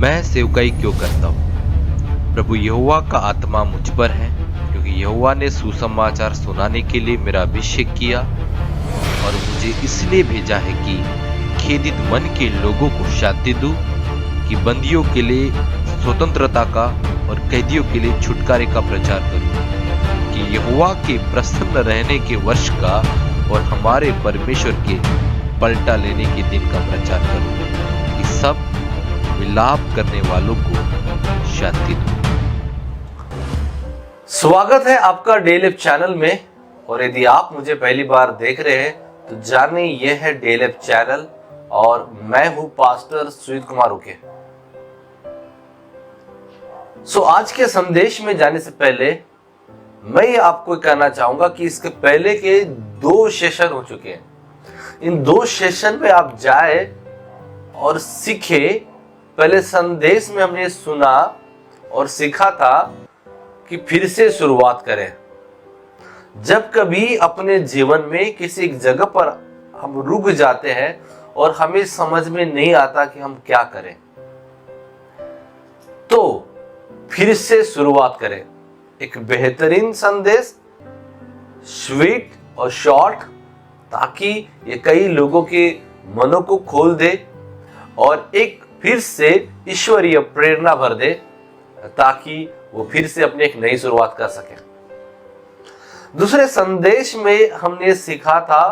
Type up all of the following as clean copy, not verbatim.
मैं सेवकाई क्यों करता हूँ? प्रभु यहोवा का आत्मा मुझ पर है, क्योंकि यहोवा ने सुसमाचार सुनाने के लिए मेरा अभिषेक किया और मुझे इसलिए भेजा है कि खेदित मन के लोगों को शांति दूं, कि बंदियों के लिए स्वतंत्रता का और कैदियों के लिए छुटकारे का प्रचार करूं, कि यहोवा के प्रसन्न रहने के वर्ष का और हमारे परमेश्वर के पलटा लेने के दिन का प्रचार करूं, कि सब विलाप करने वालों को शांति दूं। स्वागत है आपका डेलिप चैनल में। और यदि आप मुझे पहली बार देख रहे हैं तो जानिए यह है डेलिप चैनल और मैं हूं पास्टर सुजीत कुमार उके। आज के संदेश में जाने से पहले मैं ये आपको कहना चाहूंगा कि इसके पहले के 2 सेशन हो चुके हैं। इन 2 सेशन पे आप जाए और सीखे। पहले संदेश में हमने सुना और सीखा था कि फिर से शुरुआत करें। जब कभी अपने जीवन में किसी एक जगह पर हम रुक जाते हैं और हमें समझ में नहीं आता कि हम क्या करें, तो फिर से शुरुआत करें। एक बेहतरीन संदेश, स्वीट और शॉर्ट, ताकि ये कई लोगों के मनों को खोल दे और एक फिर से ईश्वरीय प्रेरणा भर दे, ताकि वो फिर से अपनी एक नई शुरुआत कर सके। दूसरे संदेश में हमने सीखा था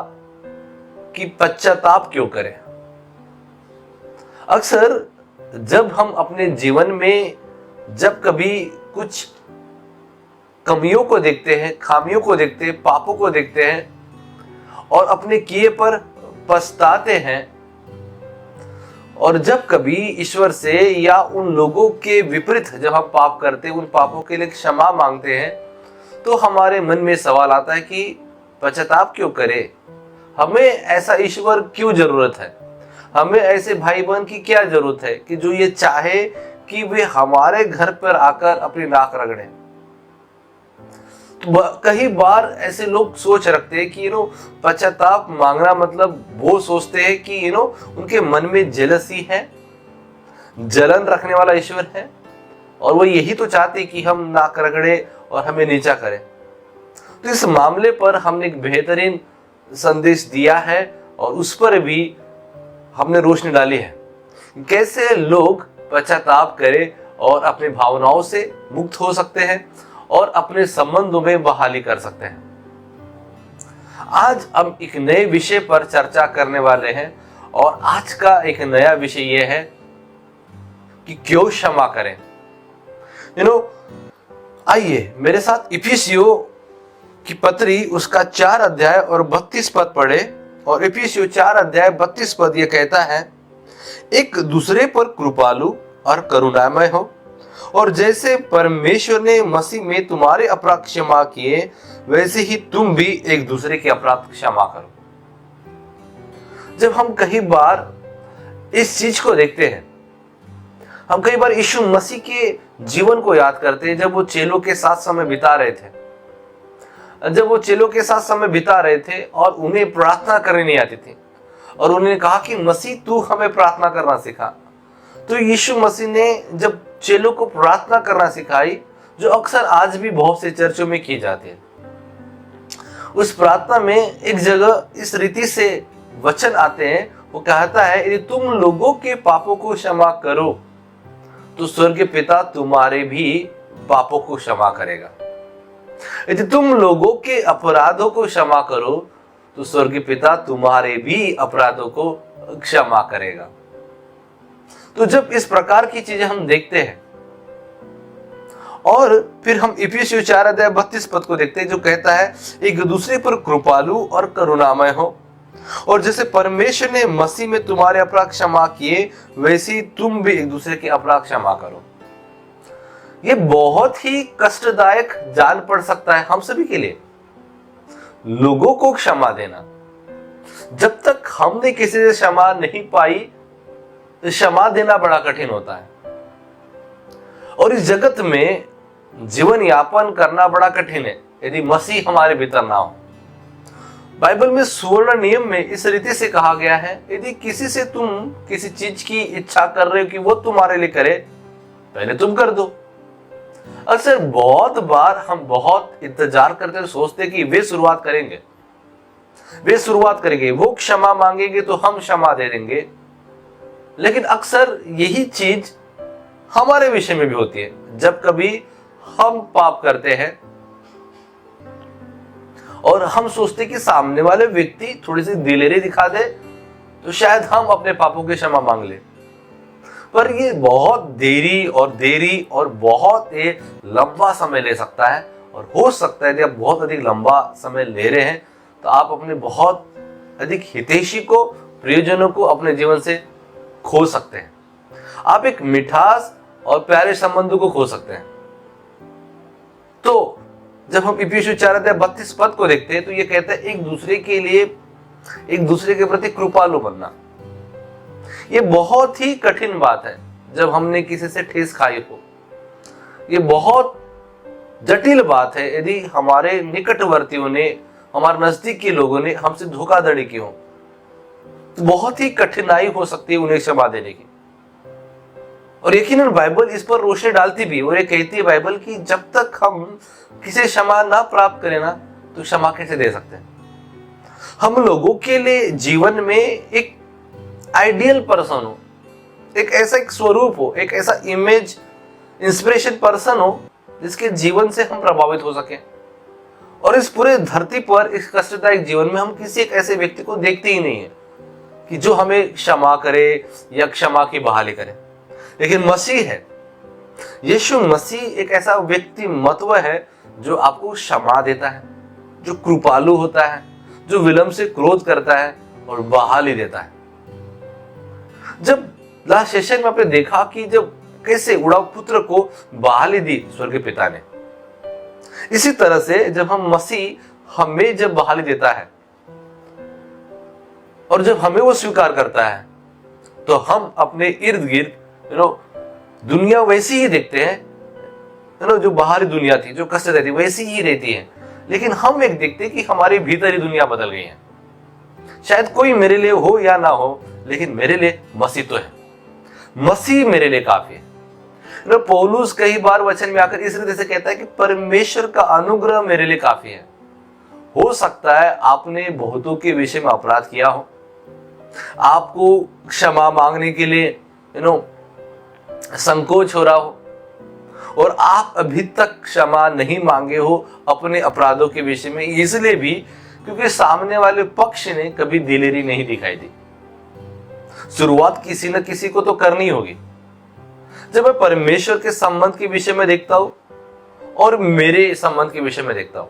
कि पश्चाताप क्यों करें। अक्सर जब हम अपने जीवन में जब कभी कुछ कमियों को देखते हैं, खामियों को देखते हैं, पापों को देखते हैं और अपने किए पर पछताते हैं, और जब कभी ईश्वर से या उन लोगों के विपरीत जब हम पाप करते हैं, उन पापों के लिए क्षमा मांगते हैं, तो हमारे मन में सवाल आता है कि पश्चाताप क्यों करें? हमें ऐसा ईश्वर क्यों जरूरत है? हमें ऐसे भाई बहन की क्या जरूरत है कि जो ये चाहे कि वे हमारे घर पर आकर अपनी नाक रगड़ें? कई बार ऐसे लोग सोच रखते हैं कि पश्चाताप मांगना मतलब वो सोचते हैं कि उनके मन में जेलसी है, जलन रखने वाला ईश्वर है और वो यही तो चाहते कि हम नाक रगड़े और हमें नीचा करें। तो इस मामले पर हमने एक बेहतरीन संदेश दिया है और उस पर भी हमने रोशनी डाली है, कैसे लोग पश्चाताप करें और अपनी भावनाओं से मुक्त हो सकते हैं और अपने संबंधों में बहाली कर सकते हैं। आज हम एक नए विषय पर चर्चा करने वाले हैं और आज का एक नया विषय यह है कि क्यों क्षमा करें। आइए मेरे साथ इफिसियों की पत्री उसका 4 अध्याय और 32 पद पढ़े। और इफिसियों 4 अध्याय 32 पद यह कहता है, एक दूसरे पर कृपालु और करुणामय हो, और जैसे परमेश्वर ने मसीह में तुम्हारे अपराध क्षमा किए, वैसे ही तुम भी एक दूसरे के अपराध क्षमा करो। जब हम कई बार इस चीज को देखते हैं, हम कई बार यीशु मसीह के जीवन को याद करते हैं। जब वो चेलों के साथ समय बिता रहे थे, और उन्हें प्रार्थना करनी नहीं आती थी और उन्हें कहा कि मसीह तू हमें प्रार्थना करना सिखा। तो यीशु मसीह ने जब चेलों को प्रार्थना करना सिखाई, जो अक्सर आज भी बहुत से चर्चों में की जाती है, उस प्रार्थना में एक जगह इस रीति से वचन आते हैं। वो कहता है, यदि तुम लोगों के पापों को क्षमा करो तो स्वर्गीय पिता तुम्हारे भी पापों को क्षमा करेगा। यदि तुम लोगों के अपराधों को क्षमा करो तो स्वर्गीय पिता तुम्हारे भी अपराधों को क्षमा करेगा। तो जब इस प्रकार की चीजें हम देखते हैं और फिर हम इफिसियों 4 अध्याय 32 पद को देखते हैं, जो कहता है, एक दूसरे पर कृपालु और करुणामय हो, और जैसे परमेश्वर ने मसीह में तुम्हारे अपराध क्षमा किए, वैसे ही तुम भी एक दूसरे के अपराध क्षमा करो। ये बहुत ही कष्टदायक जान पड़ सकता है हम सभी के लिए, लोगों को क्षमा देना। जब तक हमने किसी से क्षमा नहीं पाई, तो क्षमा देना बड़ा कठिन होता है और इस जगत में जीवन यापन करना बड़ा कठिन है यदि मसीह हमारे भीतर ना हो। बाइबल में सुवर्ण नियम में इस रीति से कहा गया है, यदि किसी से तुम किसी चीज की इच्छा कर रहे हो कि वो तुम्हारे लिए करे, पहले तुम कर दो। अक्सर बहुत बार हम बहुत इंतजार करते हैं, सोचते कि वे शुरुआत करेंगे, वो क्षमा मांगेंगे तो हम क्षमा दे देंगे। लेकिन अक्सर यही चीज हमारे विषय में भी होती है। जब कभी हम पाप करते हैं और हम सोचते कि सामने वाले व्यक्ति थोड़ी सी दिलेरी दिखा दे तो शायद हम अपने पापों की क्षमा मांग ले, पर ये बहुत देरी और बहुत ही लंबा समय ले सकता है। और हो सकता है कि आप बहुत अधिक लंबा समय ले रहे हैं तो आप अपने बहुत अधिक हितैषी को, प्रियजनों को अपने जीवन से खो सकते हैं। आप एक मिठास और प्यारे संबंधों को खो सकते हैं। तो जब हम इफिसियों 4:32 पद को देखते हैं तो ये कहता है एक दूसरे के प्रति कृपालु बनना। ये बहुत ही कठिन बात है जब हमने किसी से ठेस खाई हो। ये बहुत जटिल बात है यदि हमारे निकटवर्तियों ने, हमारे नजदीक के लोगों ने हमसे धोखाधड़ी की हो, तो बहुत ही कठिनाई हो सकती है उन्हें क्षमा देने की। और यकीनन बाइबल इस पर रोशनी डालती भी, और ये कहती है बाइबल कि जब तक हम किसी क्षमा ना प्राप्त करें ना, तो क्षमा कैसे दे सकते हैं। हम लोगों के लिए जीवन में एक आइडियल पर्सन हो, एक ऐसा एक स्वरूप हो, एक ऐसा इमेज इंस्पिरेशन पर्सन हो जिसके जीवन से हम प्रभावित हो सके। और इस पूरे धरती पर इस कष्टदायक जीवन में हम किसी एक ऐसे व्यक्ति को देखते ही नहीं है कि जो हमें क्षमा करे या क्षमा की बहाली करे। लेकिन मसीह है, यीशु मसीह एक ऐसा व्यक्तिमत्व है जो आपको क्षमा देता है, जो कृपालु होता है, जो विलंब से क्रोध करता है और बहाली देता है। जब लास्ट सेशन में आपने देखा कि जब कैसे उड़ाऊ पुत्र को बहाली दी स्वर्गीय पिता ने, इसी तरह से जब हम मसीह हमें जब बहाली देता है और जब हमें वो स्वीकार करता है तो हम अपने इर्द गिर्द दुनिया वैसी ही देखते हैं, जो बाहरी दुनिया थी, जो कष्ट रहती वैसी ही रहती है। लेकिन हम एक देखते हैं कि हमारी भीतरी दुनिया बदल गई है। शायद कोई मेरे लिए हो या ना हो, लेकिन मेरे लिए मसीह तो है, मसीह मेरे लिए काफी है। पौलुस कई बार वचन में आकर इस रीति से कहता है कि परमेश्वर का अनुग्रह मेरे लिए काफी है। हो सकता है आपने बहुतों के विषय में अपराध किया हो, आपको क्षमा मांगने के लिए संकोच हो रहा हो, और आप अभी तक क्षमा नहीं मांगे हो अपने अपराधों के विषय में, इसलिए भी क्योंकि सामने वाले पक्ष ने कभी दिलेरी नहीं दिखाई दी। शुरुआत किसी न किसी को तो करनी होगी। जब मैं परमेश्वर के संबंध के विषय में देखता हूं और मेरे संबंध के विषय में देखता हूं,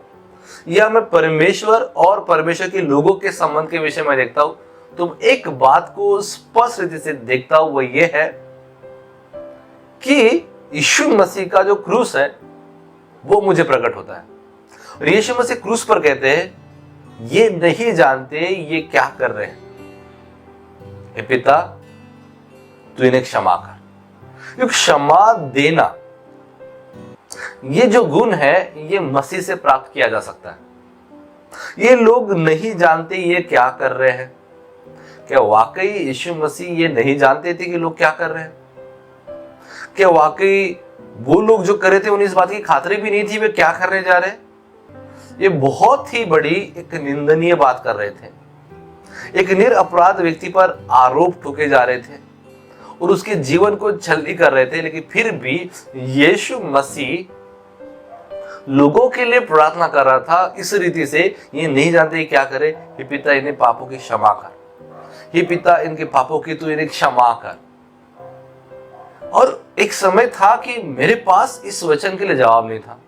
या मैं परमेश्वर और परमेश्वर के लोगों के संबंध के विषय में देखता हूं, तो एक बात को स्पष्ट रीति से देखता हूं, वो ये है कि यीशु मसीह का जो क्रूस है वो मुझे प्रकट होता है। और यीशु मसीह क्रूस पर कहते हैं, ये नहीं जानते ये क्या कर रहे हैं, हे पिता तू इन्हें क्षमा कर। क्योंकि क्षमा देना, ये जो गुण है, ये मसीह से प्राप्त किया जा सकता है। ये लोग नहीं जानते ये क्या कर रहे हैं। क्या वाकई यीशु मसीह ये नहीं जानते थे कि लोग क्या कर रहे हैं? क्या वाकई वो लोग जो कर रहे थे उन्हें इस बात की खातिर भी नहीं थी वे क्या करने जा रहे हैं? ये बहुत ही बड़ी एक निंदनीय बात कर रहे थे। एक निरपराध व्यक्ति पर आरोप ठोके जा रहे थे और उसके जीवन को छलनी कर रहे थे, लेकिन फिर भी यीशु मसीह लोगों के लिए प्रार्थना कर रहा था इस रीति से, ये नहीं जानते क्या करे, हे पिता इन्हें पापों की क्षमा कर, हे पिता इनके पापों की तू इन्हें क्षमा कर। और एक समय था कि मेरे पास इस वचन के लिए जवाब नहीं था।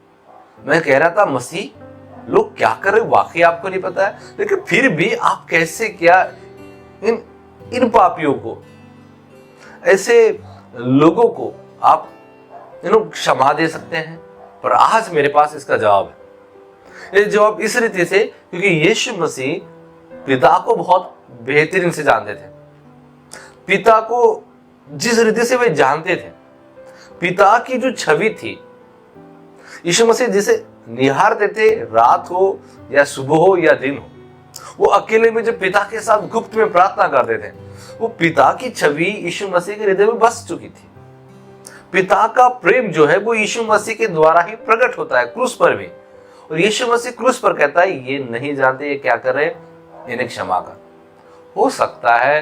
मैं कह रहा था, मसीह लोग क्या कर रहे वाकई आपको नहीं पता है, लेकिन फिर भी आप कैसे क्या इन पापियों को, ऐसे लोगों को आप क्षमा दे सकते हैं? पर आज मेरे पास इसका जवाब है। ये जवाब इस रीति से, क्योंकि यीशु मसीह पिता को बहुत बेहतरीन से जानते थे। पिता को जिस रीति से वे जानते थे, पिता की जो छवि थी, यीशु मसीह जिसे निहारते थे, रात हो या सुबह हो या दिन हो, वो अकेले में जब पिता के साथ गुप्त में प्रार्थना करते थे, वो पिता की छवि यीशु मसीह के हृदय में बस चुकी थी। पिता का प्रेम जो है वो यीशु मसीह के द्वारा ही प्रकट होता है, क्रूस पर भी। और यीशु मसीह क्रूस पर कहता है, ये नहीं जानते ये क्या कर रहे, इन्हें क्षमा कर। हो सकता है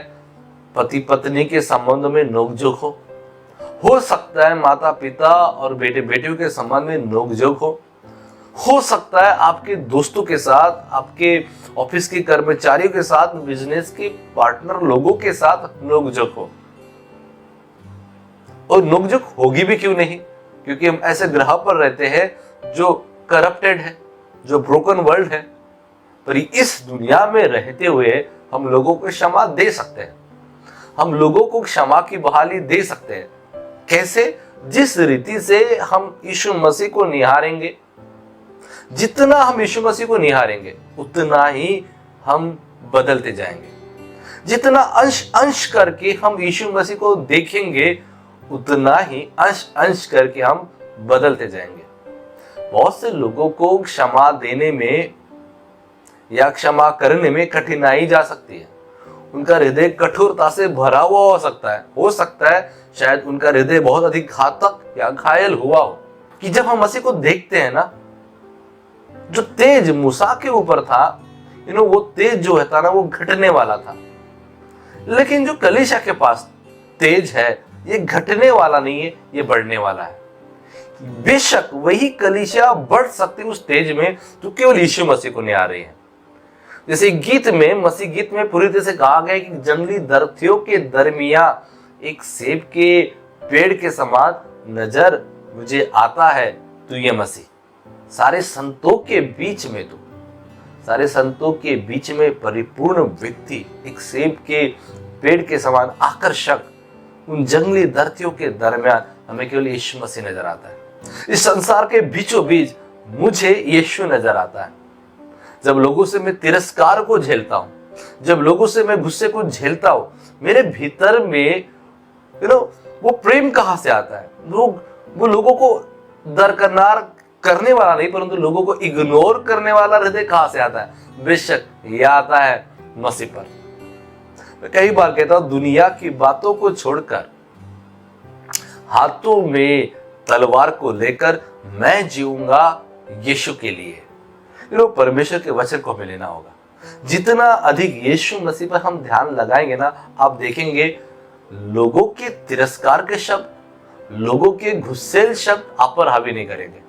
पति पत्नी के संबंध में नोकझोंक हो सकता है माता पिता और बेटे बेटियों के संबंध में नोकझोंक हो सकता है आपके दोस्तों के साथ, आपके ऑफिस के कर्मचारियों के साथ, बिजनेस के पार्टनर लोगों के साथ नोकझोंक हो। और नोकझोंक होगी भी क्यों नहीं, क्योंकि हम ऐसे ग्रह पर रहते हैं जो करप्टेड है, जो ब्रोकन वर्ल्ड है। पर इस दुनिया में रहते हुए हम लोगों को क्षमा दे सकते हैं, हम लोगों को क्षमा की बहाली दे सकते हैं। कैसे? जिस रीति से हम यीशु मसीह को निहारेंगे, जितना हम यीशु मसीह को निहारेंगे उतना ही हम बदलते जाएंगे। जितना अंश अंश करके हम यीशु मसीह को देखेंगे उतना ही अंश अंश करके हम बदलते जाएंगे। बहुत से लोगों को क्षमा देने में या क्षमा करने में कठिनाई जा सकती है। उनका हृदय कठोरता से भरा हुआ हो सकता है शायद उनका हृदय बहुत अधिक घातक या घायल हुआ हो, कि जब हम मसीह को देखते हैं ना, जो तेज मूसा के ऊपर था, वो तेज जो है था ना, वो घटने वाला था। लेकिन जो कलीसिया के पास तेज है, ये घटने वाला नहीं है, ये बढ़ने वाला है। बेशक वही कलीसिया बढ़ सकती उस तेज में तो केवल यीशु मसीह को निहार रही है। जैसे गीत में, मसीह गीत में पूरी तरह से कहा गया कि जंगली दरख्तियों के दरमिया एक सेब के पेड़ के समान नजर मुझे आता है, तू ये मसीह। सारे संतों के बीच में तू, सारे संतों के बीच में परिपूर्ण व्यक्ति, एक सेब के पेड़ के समान आकर्षक, उन जंगली दरख्तियों के दरमियान हमें केवल यीशु मसीह नजर आता है। इस संसार के बीचों बीच मुझे यीशु नजर आता है। जब लोगों से मैं तिरस्कार को झेलता हूं, जब लोगों से मैं गुस्से को झेलता हूं, मेरे भीतर में वो प्रेम कहां से आता है? वो लोगों को दरकिनार करने वाला नहीं, परंतु लोगों को इग्नोर करने वाला हृदय कहां से आता है? बेशक यह आता है मसीह पर। मैं कई बार कहता हूं, दुनिया की बातों को छोड़कर हाथों में तलवार को लेकर मैं जीऊंगा यीशु के लिए। परमेश्वर के वचन को हमें लेना होगा। जितना अधिक यीशु मसीह पर हम ध्यान लगाएंगे ना, आप देखेंगे लोगों के तिरस्कार के शब्द, लोगों के गुस्सेल शब्द आप पर हावी नहीं करेंगे।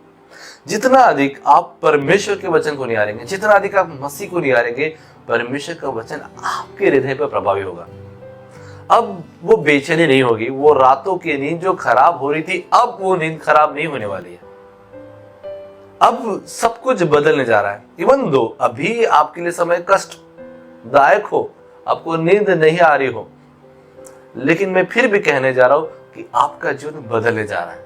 जितना अधिक आप परमेश्वर के वचन को निहारेंगे, जितना अधिक आप मसीह को निहारेंगे, परमेश्वर का वचन आपके हृदय पर प्रभावी होगा। अब वो बेचैनी नहीं होगी, वो रातों की नींद जो खराब हो रही थी, अब वो नींद खराब नहीं होने वाली है। अब सब कुछ बदलने जा रहा है। इवन दो अभी आपके लिए समय कष्टदायक हो, आपको नींद नहीं आ रही हो, लेकिन मैं फिर भी कहने जा रहा हूं कि आपका जीवन बदलने जा रहा है।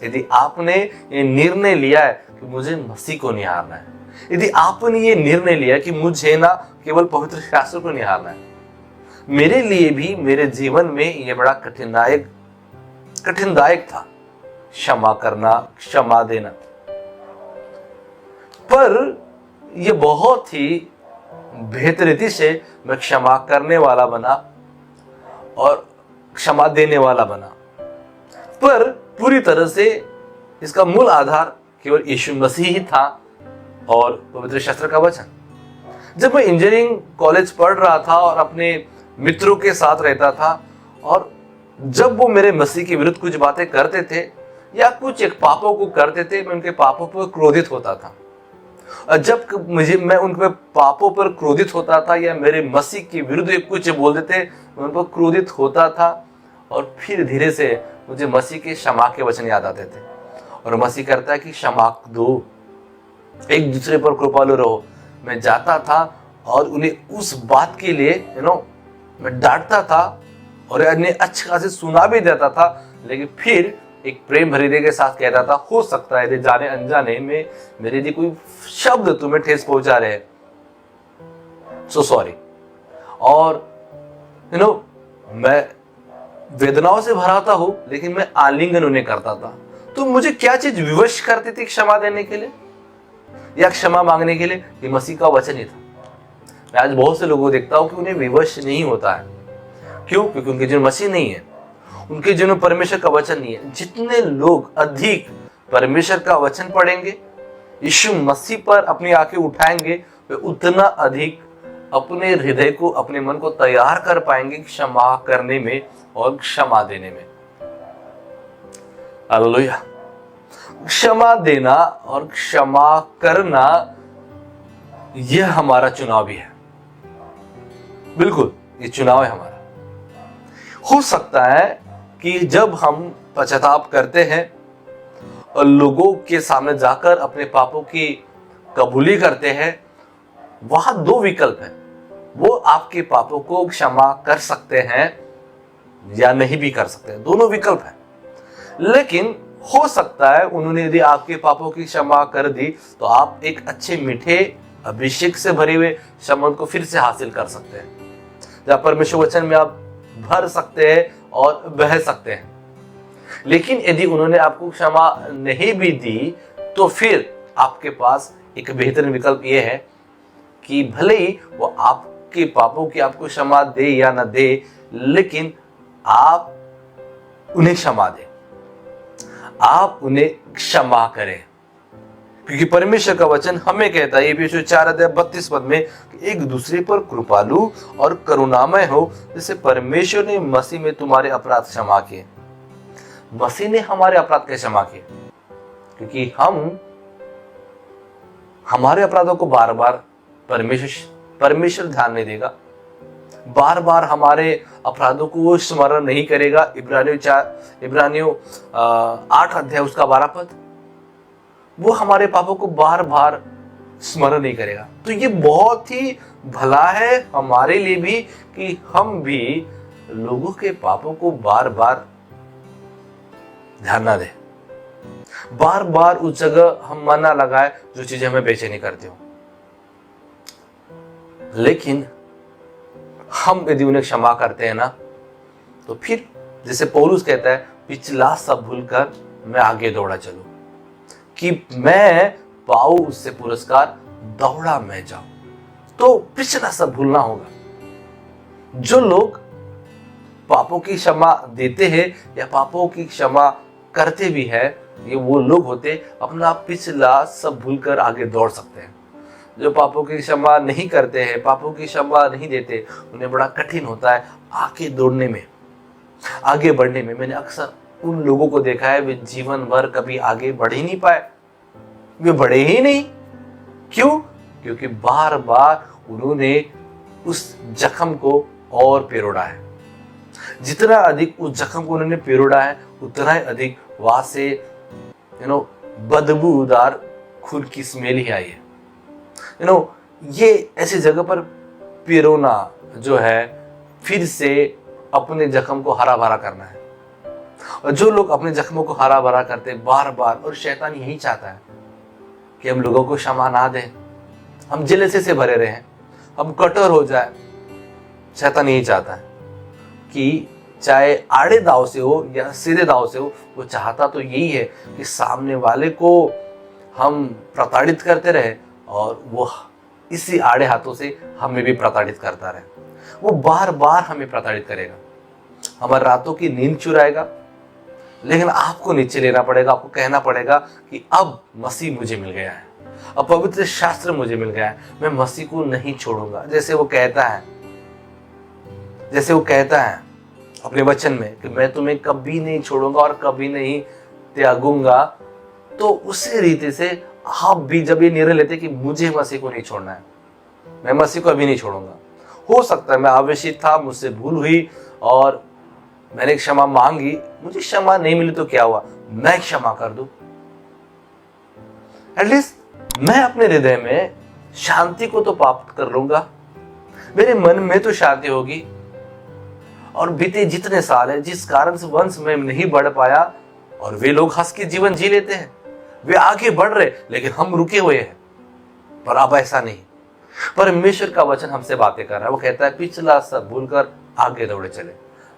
यदि आपने ये निर्णय लिया है कि मुझे मसीह को निहारना है, यदि आपने ये निर्णय लिया कि मुझे ना केवल पवित्र शास्त्र को निहारना है, मेरे लिए भी मेरे जीवन में ये बड़ा कठिनदायक था क्षमा करना, क्षमा देना। पर यह बहुत ही बेहतर रीति से मैं क्षमा करने वाला बना और क्षमा देने वाला बना। पर पूरी तरह से इसका मूल आधार केवल यीशु मसीह ही था और पवित्र शास्त्र का वचन। जब मैं इंजीनियरिंग कॉलेज पढ़ रहा था और अपने मित्रों के साथ रहता था, और जब वो मेरे मसीह के विरुद्ध कुछ बातें करते थे या कुछ एक पापों को करते थे, मैं उनके पापों पर क्रोधित होता था। और जब मैं उनके पापों पर क्रोधित होता था या मेरे मसीह के विरुद्ध कुछ बोल देते, मैं उन पर क्रोधित होता था। और फिर धीरे से मुझे मसीह के क्षमा के वचन याद आते थे, और मसीह कहता है कि क्षमा दो, एक दूसरे पर कृपालु रहो। मैं जाता था और उन्हें उस बात के लिए मैं डांटता था और उन्हें अच्छे खासे सुना भी देता था, लेकिन फिर एक प्रेम भरे हृदय के साथ कहता था, हो सकता है जाने अनजाने में मेरे लिए कोई शब्द तुम्हें ठेस पहुंचा रहे, सो सॉरी। और मैं वेदनाओं से भराता हूं, लेकिन मैं आलिंगन उन्हें करता था। तो मुझे क्या चीज विवश करती थी क्षमा देने के लिए या क्षमा मांगने के लिए? ये मसीह का वचन ही था। मैं आज बहुत से लोगों को देखता हूं कि उन्हें विवश नहीं होता है। क्यों? क्योंकि उनके जीवन मसीह नहीं है, उनके जीवन में परमेश्वर का वचन नहीं है। जितने लोग अधिक परमेश्वर का वचन पढ़ेंगे, यीशु मसीह पर अपनी आंखें उठाएंगे, वे उतना अधिक अपने हृदय को, अपने मन को तैयार कर पाएंगे क्षमा करने में और क्षमा देने में। हालेलुया। क्षमा देना और क्षमा करना यह हमारा चुनाव भी है। बिल्कुल ये चुनाव है हमारा। हो सकता है कि जब हम पश्चाताप करते हैं और लोगों के सामने जाकर अपने पापों की कबूली करते हैं, वहां दो विकल्प है। वो आपके पापों को क्षमा कर सकते हैं या नहीं भी कर सकते हैं, दोनों विकल्प है। लेकिन हो सकता है उन्होंने यदि आपके पापों की क्षमा कर दी तो आप एक अच्छे मीठे अभिषेक से भरे हुए संबंध को फिर से हासिल कर सकते हैं, जहां परमेश्वर वचन में आप भर सकते हैं और बह सकते हैं। लेकिन यदि उन्होंने आपको क्षमा नहीं भी दी तो फिर आपके पास एक बेहतरीन विकल्प यह है कि भले ही वो आपके पापों की आपको क्षमा दे या ना दे, लेकिन आप उन्हें क्षमा दें, आप उन्हें क्षमा करें। क्योंकि परमेश्वर का वचन हमें कहता है, एफिसियों 4:32 में, कि एक दूसरे पर कृपालु और करुणामय हो, जैसे परमेश्वर ने मसीह में तुम्हारे अपराध क्षमा किए। मसीह ने हमारे अपराध के क्षमा किए, क्योंकि हम हमारे अपराधों को बार बार परमेश्वर ध्यान नहीं देगा, बार बार हमारे अपराधों को वो स्मरण नहीं करेगा। इब्रानियों 8 उसका 12 पद, वो हमारे पापों को बार बार स्मरण नहीं करेगा। तो ये बहुत ही भला है हमारे लिए भी कि हम भी लोगों के पापों को बार बार ध्यान ना दें, बार बार उस जगह हम मन ना लगाए जो चीजें हमें बेचैनी करती हो। लेकिन हम यदि उन्हें क्षमा करते हैं ना, तो फिर जैसे पौलुस कहता है, पिछला सब भूलकर मैं आगे दौड़ा चलूं, कि मैं पाऊं उससे पुरस्कार, दौड़ा मैं जाऊं। तो पिछला सब भूलना होगा। जो लोग पापों की क्षमा देते हैं या पापों की क्षमा करते भी है, ये वो लोग होते अपना पिछला सब भूलकर आगे दौड़ सकते हैं। जो पापों की क्षमा नहीं करते हैं, पापों की क्षमा नहीं देते, उन्हें बड़ा कठिन होता है आगे दौड़ने में, आगे बढ़ने में। मैंने अक्सर उन लोगों को देखा है, वे जीवन भर कभी आगे बढ़ ही नहीं पाए, वे बढ़े ही नहीं। क्यों? क्योंकि बार बार उन्होंने उस जख्म को और पिरोड़ा है। जितना अधिक उस जख्म को उन्होंने पिरोड़ा है, उतना ही अधिक वहां से बदबूदार खून की स्मेल ही आई है। ये ऐसी जगह पर पिरोना जो है, फिर से अपने जख्म को हरा भरा करना है। और जो लोग अपने जख्मों को हरा भरा करते बार बार, और शैतान यही चाहता है कि हम लोगों को क्षमा ना दें, हम जेलसी से भरे रहें, हम कठोर हो जाए। शैतान यही चाहता है कि चाहे आड़े दाव से हो या सीधे दाव से हो, वो चाहता तो यही है कि सामने वाले को हम प्रताड़ित करते रहे और वो इसी आड़े हाथों से हमें भी प्रताड़ित करता रहे। वो बार बार हमें प्रताड़ित करेगा, हमारी रातों की नींद चुराएगा। लेकिन आपको नीचे लेना पड़ेगा, आपको कहना पड़ेगा कि अब मसीह मुझे मिल गया है, अब पवित्र शास्त्र मुझे मिल गया है, मैं मसीह को नहीं छोड़ूंगा। जैसे वो कहता है अपने वचन में कि मैं तुम्हें कभी नहीं छोड़ूंगा और कभी नहीं त्यागूंगा। तो उसी रीति से आप भी जब ये निर्णय लेते कि मुझे मसीह को नहीं छोड़ना है, मैं मसीह को अभी नहीं छोड़ूंगा। हो सकता है मैं आवेशित था, मुझसे भूल हुई और मैंने क्षमा मांगी, मुझे क्षमा नहीं मिली तो क्या हुआ, मैं क्षमा कर दूं। एटलीस्ट मैं अपने हृदय में शांति को तो प्राप्त कर लूंगा, मेरे मन में तो शांति होगी। और बीते जितने साल है, जिस कारण से वंश में नहीं बढ़ पाया, और वे लोग हंस के जीवन जी लेते हैं, वे आगे बढ़ रहे, लेकिन हम रुके हुए हैं। पर अब ऐसा नहीं, परमेश्वर का वचन हमसे बातें कर रहा है। वो कहता है पिछला सब भूलकर आगे दौड़े चले,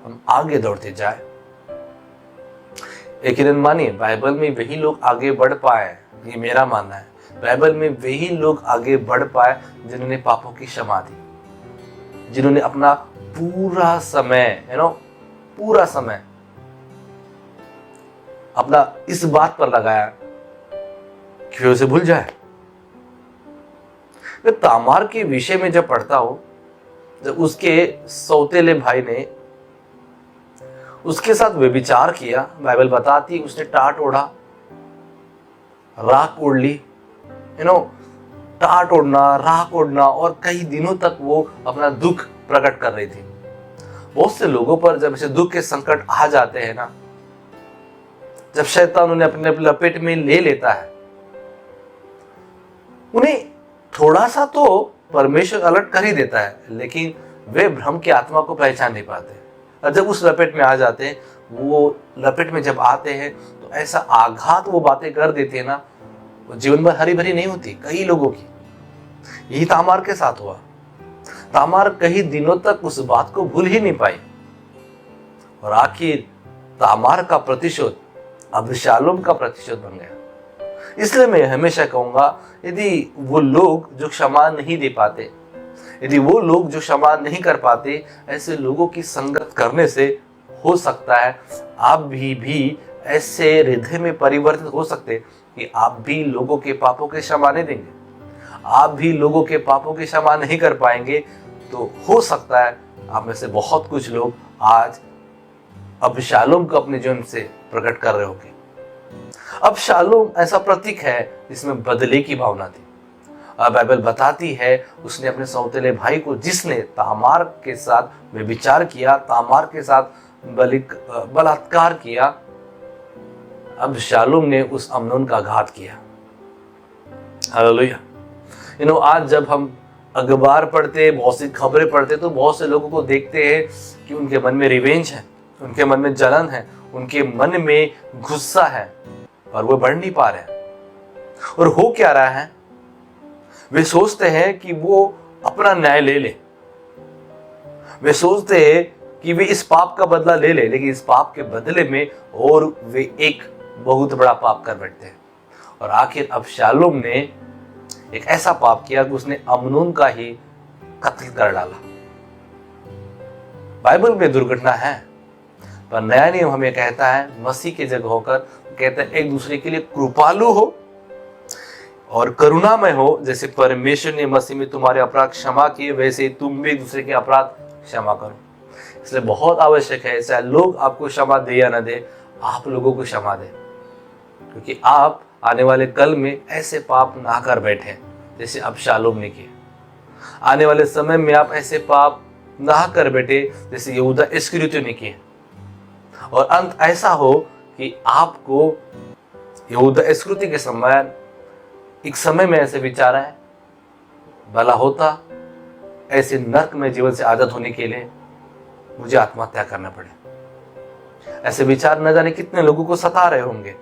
हम आगे दौड़ते जाए। एक दिन मानिए, बाइबल में वही लोग आगे बढ़ पाए, ये मेरा मानना है। बाइबल में वही लोग आगे बढ़ पाए जिन्होंने पापों की क्षमा दी। जिन्होंने अपना पूरा समय पूरा समय अपना इस बात पर लगाया कि वे उसे भूल जाए। मैं तामार के विषय में जब पढ़ता हूं, जब उसके सौतेले भाई ने उसके साथ व्यभिचार किया, बाइबल बताती है उसने टाट ओढ़ा, राख ओढ़ ली, टाट ओढ़ना, राख ओढ़ना, और कई दिनों तक वो अपना दुख प्रकट कर रही थी। बहुत से लोगों पर जब ऐसे दुख के संकट आ जाते हैं ना, जब शैतान उन्हें अपने लपेट में ले लेता है, उन्हें थोड़ा सा तो परमेश्वर अलर्ट कर ही देता है, लेकिन वे भ्रम की आत्मा को पहचान नहीं पाते। और जब उस लपेट में आ जाते हैं, वो लपेट में जब आते हैं तो ऐसा आघात वो बातें कर देते हैं ना, वो जीवन भर हरी भरी नहीं होती कई लोगों की। यही तामार के साथ हुआ। तामार कई दिनों तक उस बात को भूल ही नहीं पाई, और आखिर तामार का प्रतिशोध अबशालोम का प्रतिशोध बन गया। इसलिए मैं हमेशा कहूंगा, यदि वो लोग जो क्षमा नहीं दे पाते, यदि वो लोग जो क्षमा नहीं कर पाते, ऐसे लोगों की संगत करने से हो सकता है आप भी ऐसे हृदय में परिवर्तित हो सकते कि आप भी लोगों के पापों के क्षमा नहीं देंगे, आप भी लोगों के पापों की क्षमा नहीं कर पाएंगे। तो हो सकता है आप में से बहुत कुछ लोग आज अबशालोम को अपने जीवन से प्रकट कर रहे होंगे। अबशालोम ऐसा प्रतीक है जिसमें बदले की भावना थी। बाइबल बताती है उसने अपने सौतेले भाई को, जिसने तामार के साथ व्यभिचार किया, तामार के साथ बलात्कार किया, अबशालोम ने उस अम्नोन का घात किया। हालेलुया। आज जब हम अखबार पढ़ते, बहुत सी खबरें पढ़ते, तो बहुत से लोगों को देखते हैं कि उनके मन में रिवेंज है, उनके मन में जलन है, उनके मन में गुस्सा है, और वो बढ़ नहीं पा रहे हैं। और हो क्या रहा है, वे सोचते हैं कि वो अपना न्याय ले ले, वे सोचते हैं कि वे इस पाप का बदला ले ले, लेकिन इस पाप के बदले में और वे एक बहुत बड़ा पाप कर बैठते हैं। और आखिर अबशालोम ने एक ऐसा पाप किया कि उसने अम्नोन का ही कत्ल कर डाला। बाइबल में दुर्घटना है, पर नया नियम हमें कहता है मसीह की जगह होकर, कहता है एक दूसरे के लिए कृपालु हो और करुणामय हो। जैसे परमेश्वर ने मसीह में तुम्हारे अपराध क्षमा किए, वैसे ही तुम भी एक दूसरे के अपराध क्षमा करो। इसलिए बहुत आवश्यक है, चाहे लोग आपको क्षमा दे या न दे, आप लोगों को क्षमा दे, क्योंकि आप आने वाले कल में ऐसे पाप ना कर बैठे जैसे अबशालोम ने किए। आने वाले समय में आप ऐसे पाप ना कर बैठे जैसे यहूदा इस्करियोती ने किए, और अंत ऐसा हो कि आपको यहूदा इस्करियोती के समान एक समय में ऐसे विचार है, भला होता ऐसे नरक में जीवन से आजाद होने के लिए मुझे आत्महत्या करना पड़े। ऐसे विचार न जाने कितने लोगों को सता रहे होंगे।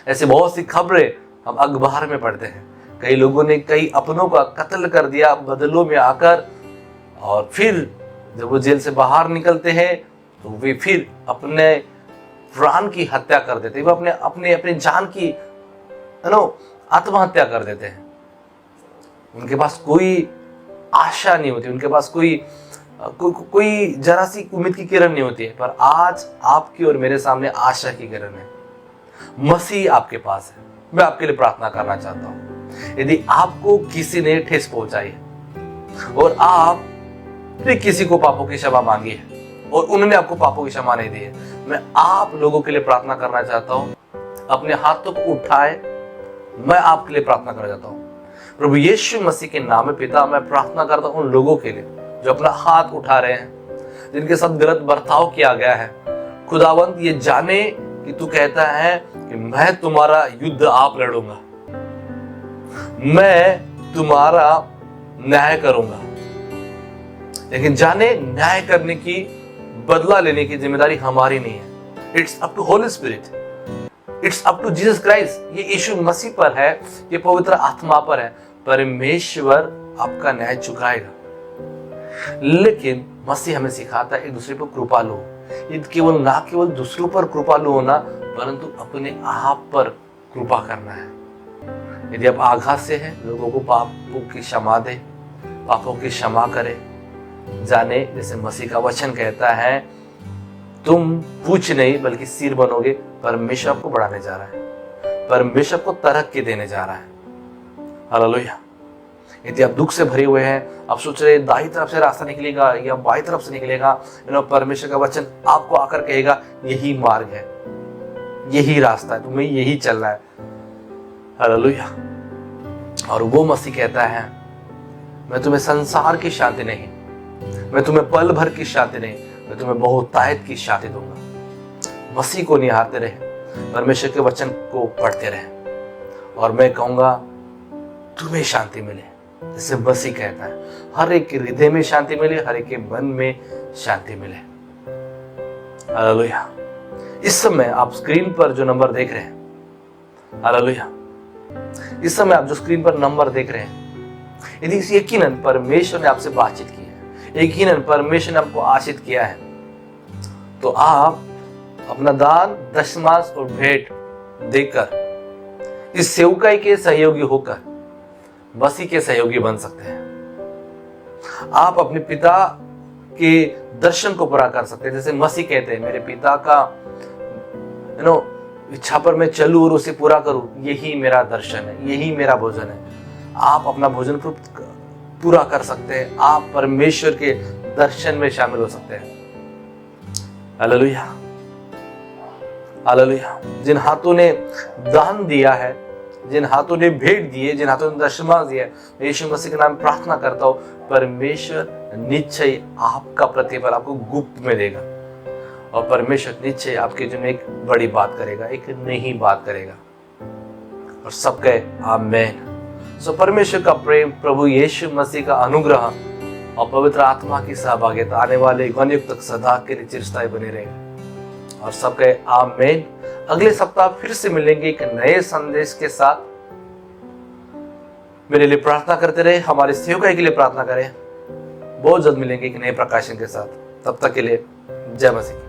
ऐसे बहुत सी खबरें हम अखबार में पढ़ते हैं, कई लोगों ने कई अपनों का कत्ल कर दिया बदलों में आकर, और फिर जब वो जेल से बाहर निकलते हैं तो वे फिर अपने प्राण की हत्या कर देते हैं, वो अपने जान की आत्महत्या कर देते हैं। उनके पास कोई आशा नहीं होती, उनके पास कोई जरा सी उम्मीद की किरण नहीं होती है। पर आज आपकी और मेरे सामने आशा की किरण है, मसीह आपके पास है। मैं आपके लिए प्रार्थना करना चाहता हूं, यदि आपको किसी ने ठेस पहुंचाई है और आप फिर किसी को पापों की क्षमा मांगी है और उन्होंने आपको पापों की क्षमा नहीं दी है, मैं आप लोगों के लिए प्रार्थना करना चाहता हूं। अपने हाथों को उठाए, मैं आपके लिए प्रार्थना करना चाहता हूं। प्रभु यीशु मसीह के नाम में पिता, मैं प्रार्थना करता हूं उन लोगों के लिए जो अपना हाथ उठा रहे हैं, जिनके साथ गलत बर्ताव किया गया है। खुदावंत ये जाने कि तू कहता है कि मैं तुम्हारा युद्ध आप लड़ूंगा, मैं तुम्हारा न्याय करूंगा, लेकिन जाने न्याय करने की, बदला लेने की जिम्मेदारी हमारी नहीं है। It's up to holy spirit, it's up to Jesus Christ. ये यीशु मसीह पर है, ये पवित्र आत्मा पर है। परमेश्वर आपका न्याय चुकाएगा, लेकिन मसीह हमें सिखाता है एक दूसरे पर कृपालु हो। ये केवल ना केवल दूसरों पर कृपालु होना, परंतु अपने आप पर कृपा करना है। यदि आप आघात से हैं, लोगों को पापों की क्षमा दे, पापों की क्षमा करे, जाने, जैसे मसीह का वचन कहता है, तुम पूछ नहीं बल्कि सिर बनोगे। परमेश्वर आपको बढ़ाने जा रहा है, परमेश्वर को तरक्की देने जा रहा है। हालेलुया। यदि आप दुख से भरे हुए हैं, आप सोच रहे दाई तरफ से रास्ता निकलेगा या बाई तरफ से निकलेगा, परमेश्वर का वचन आपको आकर कहेगा यही मार्ग है, यही रास्ता है, तुम्हें यही चलना है। हालेलुया। और वो मसीह कहता है, मैं तुम्हें संसार की शांति नहीं, मैं तुम्हें पल भर की शांति नहीं, मैं तुम्हें बहुतायत की शांति दूंगा। मसीह को निहारते रहे, परमेश्वर के वचन को पढ़ते रहे, और मैं कहूंगा तुम्हें शांति मिले। जैसे मसीह कहता है, हर एक के हृदय में शांति मिले, हर एक के मन में शांति मिले। हालेलुया। इस समय आप स्क्रीन पर जो नंबर देख रहे हैं, हालेलुया, इस समय आप जो स्क्रीन पर नंबर देख रहे हैं, यदि यकीनन परमेश्वर ने आपसे बातचीत की है, यकीनन परमेश्वर ने आपको आशीष किया है, तो आप अपना दान, दशमांश और भेंट देकर इस सेवकाई के सहयोगी होकर मसीह के सहयोगी बन सकते हैं। आप अपने पिता के दर्शन को पूरा कर सकते हैं। जैसे मसीह कहते हैं, मेरे पिता का इच्छा पर मैं चलूं और उसे पूरा करूं, यही मेरा दर्शन है, यही मेरा भोजन है। आप अपना भोजन पूरा कर सकते हैं, आप परमेश्वर के दर्शन में शामिल हो सकते हैं। Hallelujah, hallelujah. जिन हाथों ने दान दिया है, जिन हाथों ने भेंट दिए, जिन हाथों ने दशमांश दिया है, मैं यीशु मसीह के नाम प्रार्थना करता हूं, परमेश्वर निश्चय आपका प्रतिफल आपको गुप्त में देगा, और परमेश्वर निश्चय आपके जीवन में एक बड़ी बात करेगा, एक नई बात करेगा। और सब कहे आमीन। सो परमेश्वर का प्रेम, प्रभु यीशु मसीह का अनुग्रह और पवित्र आत्मा की सहभागिता आने वाले युग तक सदा के लिए चिरस्थायी बने रहेगा। और सब कहे आमीन। अगले सप्ताह फिर से मिलेंगे एक नए संदेश के साथ। मेरे लिए प्रार्थना करते रहे, हमारे सेवकाई के लिए प्रार्थना करें। बहुत जल्द मिलेंगे एक नए प्रकाशन के साथ। तब तक के लिए जय मसीह।